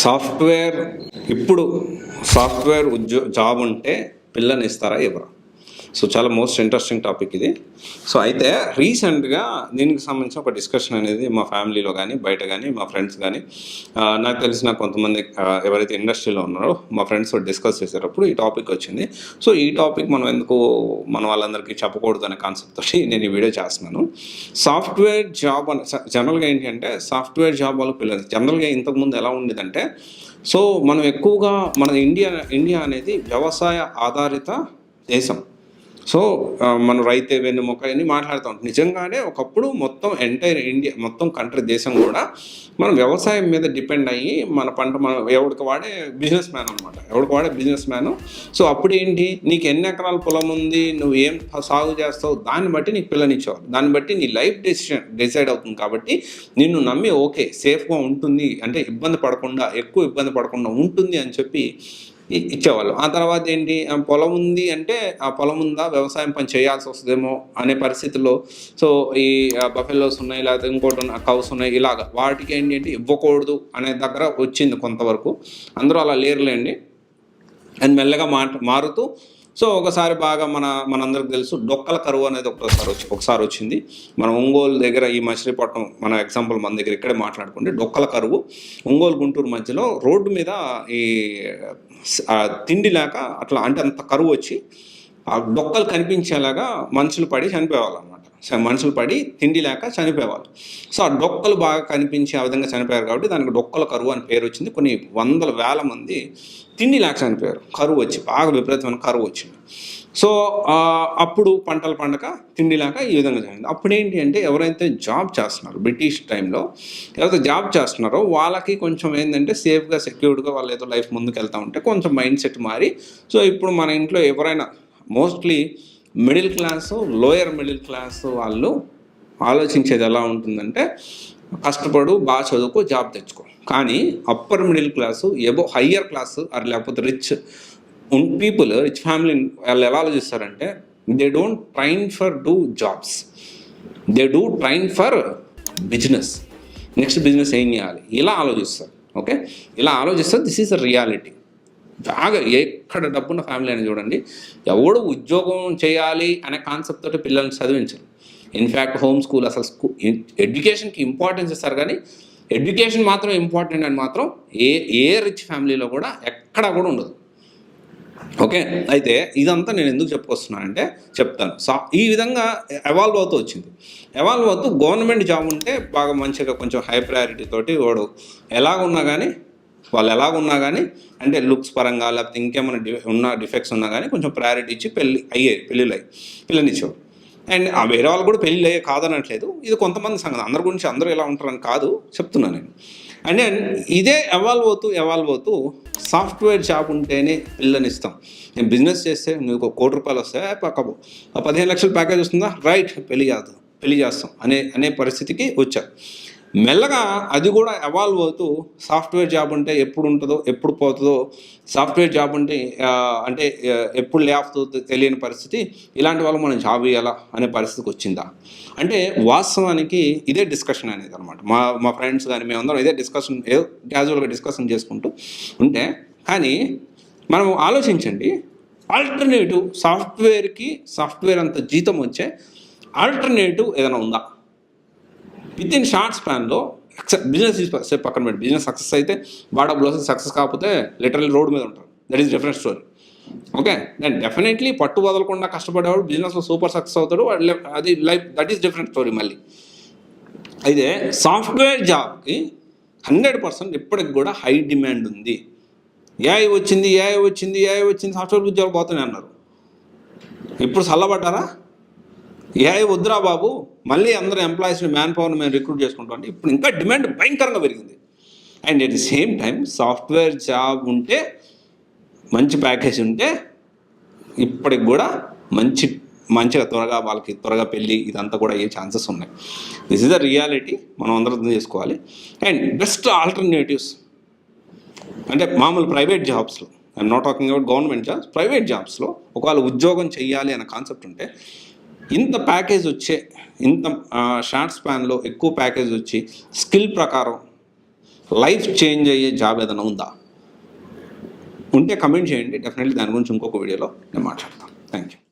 Software ఇప్పుడు software job ఉంటే పిల్లని ఇస్తారా ఇవ్వరా? సో చాలా మోస్ట్ ఇంట్రెస్టింగ్ టాపిక్ ఇది. సో అయితే రీసెంట్గా దీనికి సంబంధించిన ఒక డిస్కషన్ అనేది మా ఫ్యామిలీలో కానీ బయట కానీ మా ఫ్రెండ్స్ కానీ నాకు తెలిసిన కొంతమంది ఎవరైతే ఇండస్ట్రీలో ఉన్నారో మా ఫ్రెండ్స్ డిస్కస్ చేసేటప్పుడు ఈ టాపిక్ వచ్చింది. సో ఈ టాపిక్ మనం ఎందుకు మన వాళ్ళందరికీ చెప్పకూడదు అనే కాన్సెప్ట్ తోటి నేను ఈ వీడియో చేస్తున్నాను. సాఫ్ట్వేర్ జాబ్ అని జనరల్గా ఏంటి అంటే సాఫ్ట్వేర్ జాబ్ వాళ్ళు పిల్లలు జనరల్గా ఇంతకుముందు ఎలా ఉండేదంటే, సో మనం ఎక్కువగా మన ఇండియా అనేది వ్యవసాయ ఆధారిత దేశం. సో మనం రైతే వెన్నుముక అని మాట్లాడుతూ ఉంటాం. నిజంగానే ఒకప్పుడు మొత్తం ఎంటైర్ ఇండియా మొత్తం కంట్రీ దేశం కూడా మనం వ్యవసాయం మీద డిపెండ్ అయ్యి మన పంట మనం ఎవరికి వాడే బిజినెస్ మ్యాన్ అనమాట, ఎవరికి వాడే బిజినెస్ మ్యాను. సో అప్పుడు ఏంటి, నీకు ఎన్ని ఎకరాల పొలం ఉంది, నువ్వు ఏం సాగు చేస్తావు, దాన్ని బట్టి నీకు పిల్లనిచ్చేవారు. దాన్ని బట్టి నీ లైఫ్ డిసైడ్ అవుతుంది. కాబట్టి నిన్ను నమ్మి ఓకే సేఫ్గా ఉంటుంది అంటే ఎక్కువ ఇబ్బంది పడకుండా ఉంటుంది అని చెప్పి ఇచ్చేవాళ్ళు. ఆ తర్వాత ఏంటి, పొలం ఉంది అంటే ఆ పొలం ఉందా, వ్యవసాయం పని చేయాల్సి వస్తుందేమో అనే పరిస్థితుల్లో సో ఈ బఫెలోస్ ఉన్నాయి, లేకపోతే ఇంకోటి కౌస్ ఉన్నాయి, ఇలాగ వాటికి ఏంటి అంటే ఇవ్వకూడదు అనే దగ్గర వచ్చింది కొంతవరకు. అందరూ అలా లేరులేండి. అండ్ మెల్లగా మారుతూ సో ఒకసారి బాగా మనందరికి తెలుసు డొక్కల కరువు అనేది ఒకసారి వచ్చింది. మన ఒంగోలు దగ్గర ఈ మచిలీపట్నం మన ఎగ్జాంపుల్ మన దగ్గర ఇక్కడే మాట్లాడుకుంటే డొక్కల కరువు ఒంగోలు గుంటూరు మధ్యలో రోడ్డు మీద ఈ తిండి లేక అట్లా అంటే అంత కరువు వచ్చి ఆ డొక్కలు కనిపించేలాగా మనుషులు పడి చనిపోయేవాళ్ళు అనమాట. మనుషులు పడి తిండి లేక చనిపోయేవాళ్ళు. సో ఆ డొక్కలు బాగా కనిపించి ఆ విధంగా చనిపోయారు కాబట్టి దానికి డొక్కల కరువు అని పేరు వచ్చింది. కొన్ని వందల వేల మంది తిండి లేక చనిపోయారు, కరువు వచ్చి బాగా విపరీతమైన కరువు వచ్చింది. సో అప్పుడు పంటలు పండక తిండి లేక ఈ విధంగా జరిగింది. అప్పుడు ఏంటి అంటే ఎవరైతే జాబ్ చేస్తున్నారో బ్రిటిష్ టైంలో ఎవరైతే జాబ్ చేస్తున్నారో వాళ్ళకి కొంచెం ఏంటంటే సేఫ్గా సెక్యూర్డ్గా వాళ్ళు ఏదో లైఫ్ ముందుకు వెళ్తూ ఉంటే కొంచెం మైండ్ సెట్ మారి సో ఇప్పుడు మన ఇంట్లో ఎవరైనా mostly middle class lower middle class వాళ్ళు ఆలోచించేది ఎలా ఉంటుందంటే కష్టపడు బాగా చదువుకో జాబ్ తెచ్చుకో. కానీ upper middle class higher class అది లేకపోతే రిచ్ ఫ్యామిలీ వాళ్ళు ఎలా ఆలోచిస్తారంటే they don't train for do jobs, they do train for business. Next business ఏం చేయాలి ఇలా ఆలోచిస్తారు. ఓకే, ఇలా ఆలోచిస్తారు. This is a reality. బాగా ఎక్కడ డబ్బున్న ఫ్యామిలీ అని చూడండి, ఎవడు ఉద్యోగం చేయాలి అనే కాన్సెప్ట్ తోటి పిల్లల్ని చదివించరు. ఇన్ఫ్యాక్ట్ హోమ్ స్కూల్ అసలు ఎడ్యుకేషన్కి ఇంపార్టెన్స్ ఇస్తారు, కానీ ఎడ్యుకేషన్ మాత్రం ఇంపార్టెంట్ అని మాత్రం ఏ రిచ్ ఫ్యామిలీలో కూడా ఎక్కడా కూడా ఉండదు. ఓకే, అయితే ఇదంతా నేను ఎందుకు చెప్పుకొస్తున్నానంటే చెప్తాను. ఈ విధంగా ఎవాల్వ్ అవుతూ వచ్చింది. ఎవాల్వ్ అవుతూ గవర్నమెంట్ జాబ్ ఉంటే బాగా మంచిగా కొంచెం హై ప్రయారిటీ తోటి వాడు వాళ్ళు ఎలాగున్నా కానీ అంటే లుక్స్ పరంగా లేకపోతే ఇంకేమైనా డిఫెక్ట్స్ ఉన్నా కానీ కొంచెం ప్రయారిటీ ఇచ్చి పెళ్ళిళ్ళు పిల్లనిచ్చేవారు. అండ్ ఆ వేరే వాళ్ళు కూడా పెళ్ళిళ్ళు అయ్యే కాదనట్లేదు, ఇది కొంతమంది సంగతి. అందరి గురించి అందరూ ఎలా ఉంటారని కాదు చెప్తున్నాను నేను. అండ్ ఇదే ఎవాల్వ్ అవుతూ సాఫ్ట్వేర్ జాబ్ ఉంటేనే పిల్లనిస్తాం. నేను బిజినెస్ చేస్తే నీకు ₹1,00,00,000 వస్తాయి, పక్క 15 లక్షల ప్యాకేజ్ వస్తుందా, రైట్ పెళ్లి చేస్తాం అనే పరిస్థితికి వచ్చారు. మెల్లగా అది కూడా ఎవాల్వ్ అవుతూ సాఫ్ట్వేర్ జాబ్ ఉంటే ఎప్పుడు ఉంటుందో ఎప్పుడు పోతుందో, సాఫ్ట్వేర్ జాబ్ ఉంటే ఎప్పుడు లే ఆఫ్ తెలియని పరిస్థితి, ఇలాంటి వాళ్ళు మనం జాబ్ ఇవ్వాలా అనే పరిస్థితికి వచ్చిందా అంటే వాస్తవానికి ఇదే డిస్కషన్ అనేది అనమాట. మా ఫ్రెండ్స్ కానీ మేమందరం ఇదే డిస్కషన్ క్యాజువల్గా డిస్కషన్ చేసుకుంటూ ఉంటే, కానీ మనం ఆలోచించండి, ఆల్టర్నేటివ్ సాఫ్ట్వేర్ అంత జీతం వచ్చే ఆల్టర్నేటివ్ ఏదైనా ఉందా? విత్ ఇన్ షార్ట్ స్పాన్లో బిజినెస్ పక్కన పెట్టి బిజినెస్ సక్సెస్ అయితే డబ్బులు వస్తే, సక్సెస్ కాకపోతే లిటరల్లీ రోడ్ మీద ఉంటారు. That is different story. Okay, నేను డెఫినెట్లీ పట్టు వదలకుండా కష్టపడేవాడు బిజినెస్లో సూపర్ సక్సెస్ అవుతాడు, అది life that is different story మళ్ళీ. అయితే సాఫ్ట్వేర్ జాబ్కి 100% ఇప్పటికి కూడా హై డిమాండ్ ఉంది. ఏఐ వచ్చింది సాఫ్ట్వేర్ ఉద్యోగాలు పోతున్నాయి అన్నారు. ఇప్పుడు చల్లబడ్డారా? ఏఐ వద్దురా బాబు, మళ్ళీ అందరూ ఎంప్లాయీస్ని మ్యాన్ పవర్ని మేము రిక్రూట్ చేసుకుంటాం అంటే ఇప్పుడు ఇంకా డిమాండ్ భయంకరంగా పెరిగింది. And at the same time software job ఉంటే మంచి ప్యాకేజ్ ఉంటే ఇప్పటికి కూడా మంచిగా త్వరగా పెళ్ళి ఇదంతా కూడా అయ్యే ఛాన్సెస్ ఉన్నాయి. దిస్ ఇస్ ద రియాలిటీ, మనం అందరూ అర్థం చేసుకోవాలి. అండ్ బెస్ట్ ఆల్టర్నేటివ్స్ అంటే మామూలు ప్రైవేట్ జాబ్స్లో, I'm not talking about government jobs, private జాబ్స్లో ఒకవేళ ఉద్యోగం చేయాలి అనే కాన్సెప్ట్ ఉంటే ఇంత ప్యాకేజ్ వచ్చే ఇంత షార్ట్ స్పాన్లో ఎక్కువ ప్యాకేజ్ వచ్చి స్కిల్ ప్రకారం లైఫ్ చేంజ్ అయ్యే జాబ్ ఏదైనా ఉందా? ఉంటే కమెంట్ చేయండి, డెఫినెట్లీ దాని గురించి ఇంకొక వీడియోలో నేను మాట్లాడతాను. Thank you.